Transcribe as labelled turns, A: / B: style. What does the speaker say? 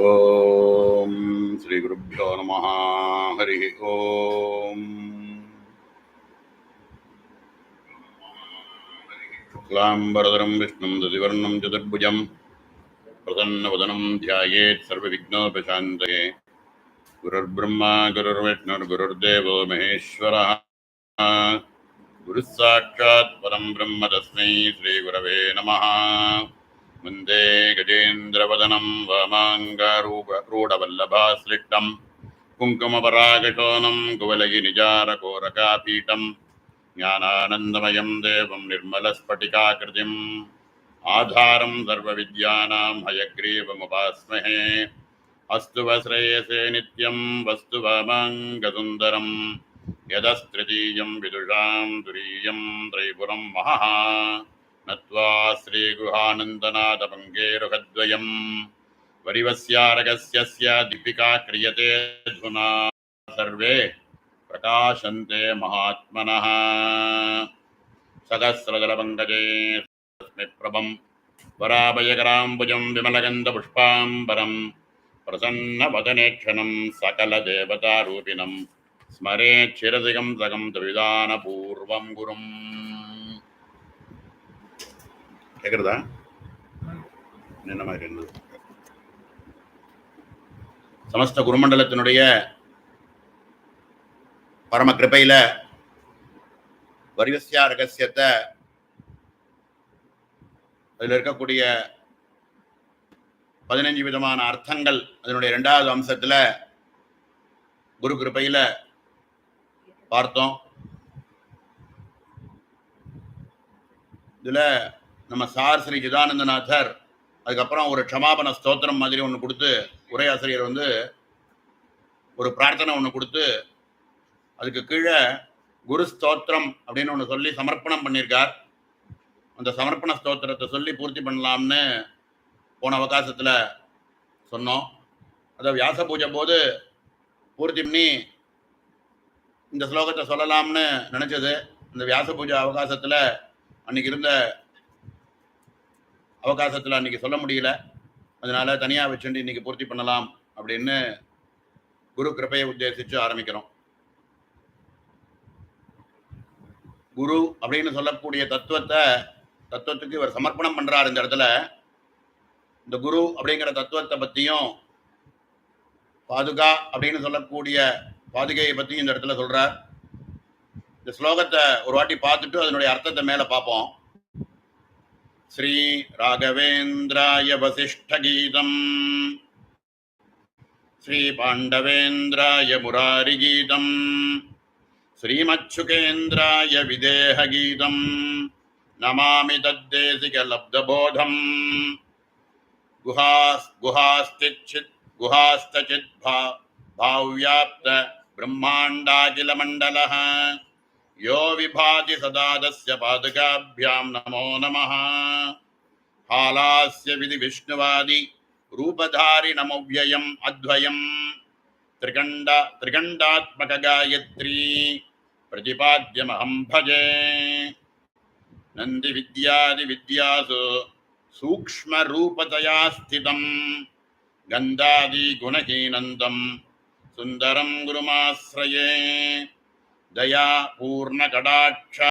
A: ஓம் ஸ்ரீ குருப்யோ நமஹ. ஹரி ஓம். சுக்லாம்பரதரம் விஷ்ணும் ததிவர்ணம் சதுர்புஜம் பிரசன்னவதனம் த்யாயேத் சர்வவிக்னோபசாந்தயே. குருர்பிரம்மா குருர்விஷ்ணுர் குருர்தேவோ மகேஸ்வரः. குருः சாட்சாத் பரம் பிரம்ம தஸ்மை ஸ்ரீ குரவே நமः. வந்தே கஜேந்திரவதனம் வாமாங்காரூಢவல்லபாஸ்லிஷ்டம் குங்குமபராகசோனம் குவலகி நிஜாரகோரகாபீட்டம் ஞானானந்தமயம் தேவம் நிர்மலஸ்பட்டிகாகிருதிம் ஆதாரம் சர்வவித்யானாம் ஹயக்ரீவமுபாஸ்மஹே. அஸ்து வஸ்ரேயசே நித்யம் வஸ்து வாமாங்கசுந்தரம் யதஸ்திருதீயம் விதுஷாம் துரீயம் திரைபுரம் மஹா. நத்வா ஸ்ரீகுஹானந்தநாதபங்கேருகத்வயம் வரிவஸ்யாரகஸ்ய தீபிகா கிரியதே அத்சுனா. சர்வே பிரகாசந்தே மகாத்மனः. சகஸ்ரதலபங்கஜே தஸ்மை பிரபம் வராபயகராம்புஜம் விமலகந்தபுஷ்பாம்பரம் பிரசன்னவதனேக்ஷணம் சகலதேவதாரூபிணம் ஸ்மரேத் சிரசிகம் சகம் திரிவிதானபூர்வம் குரும். கேக்குறதா? என்ன மாதிரி இருந்தது? சமஸ்த குருமண்டலத்தினுடைய பரம கிருபையில வரிவஸ்யா ரகசியத்தை, அதில் இருக்கக்கூடிய 15 விதமான அர்த்தங்கள், அதனுடைய 2வது அம்சத்துல குரு கிருபையில பார்த்தோம். இதுல நம்ம சார் ஸ்ரீ சிதானந்தநாதர் அதுக்கப்புறம் ஒரு க்ஷமாபன ஸ்தோத்திரம் மாதிரி ஒன்று கொடுத்து, உரையாசிரியர் ஒரு பிரார்த்தனை ஒன்று கொடுத்து, அதுக்கு கீழே குரு ஸ்தோத்திரம் அப்படின்னு ஒன்று சொல்லி சமர்ப்பணம் பண்ணியிருக்கார். அந்த சமர்ப்பண ஸ்தோத்திரத்தை சொல்லி பூர்த்தி பண்ணலாம்னு போன அவகாசத்தில் சொன்னோம். அதை வியாச பூஜை போது பூர்த்தி பண்ணி இந்த ஸ்லோகத்தை சொல்லலாம்னு நினச்சது. இந்த வியாச பூஜை அவகாசத்தில் அன்னைக்கு சொல்ல முடியல. அதனால தனியாக வச்சுட்டு இன்னைக்கு பூர்த்தி பண்ணலாம் அப்படின்னு குரு கிருபையை உத்தேசித்து ஆரம்பிக்கிறோம். குரு அப்படின்னு சொல்லக்கூடிய தத்துவத்துக்கு இவர் சமர்ப்பணம் பண்றார். இந்த இடத்துல இந்த குரு அப்படிங்கிற தத்துவத்தை பற்றியும் பாதுகா அப்படின்னு சொல்லக்கூடிய பாதுகையை பற்றியும் இந்த இடத்துல சொல்றார். இந்த ஸ்லோகத்தை ஒரு வாட்டி பார்த்துட்டு அதனுடைய அர்த்தத்தை மேலே பார்ப்போம். ஸ்ரீ ராகவேந்திராய வசிஷ்ட கீதம், ஸ்ரீ பாண்டவேந்திராய முராரி கீதம், ஸ்ரீமச்சுகேந்திராய விதேஹ கீதம், நமாமி தத்தேசிக லப்தபோதம். குஹாஸ்தசித் பாவ்யாப்த பிரம்மாண்டாகில மண்டலஹ யோ விபாதி சதாதஸ்ய பாதுகாभ्यां நமோ நமः. ஹாலாஸ்ய விதி விஷ்ணுவாதி ரூபதாரி நமவ்யயம் அத்வயம் திரிகண்டாத்மக காயத்ரி பிரதிபாத்யமஹம் பஜே. நந்தி வித்யாதி வித்யாசு சூக்ஷ்ம ரூபதயா ஸ்திதம் கந்தாதி குணஹீனந்தம் சுந்தரம் குருமாஸ்ரயே. தயா பூர்ண கடாட்ச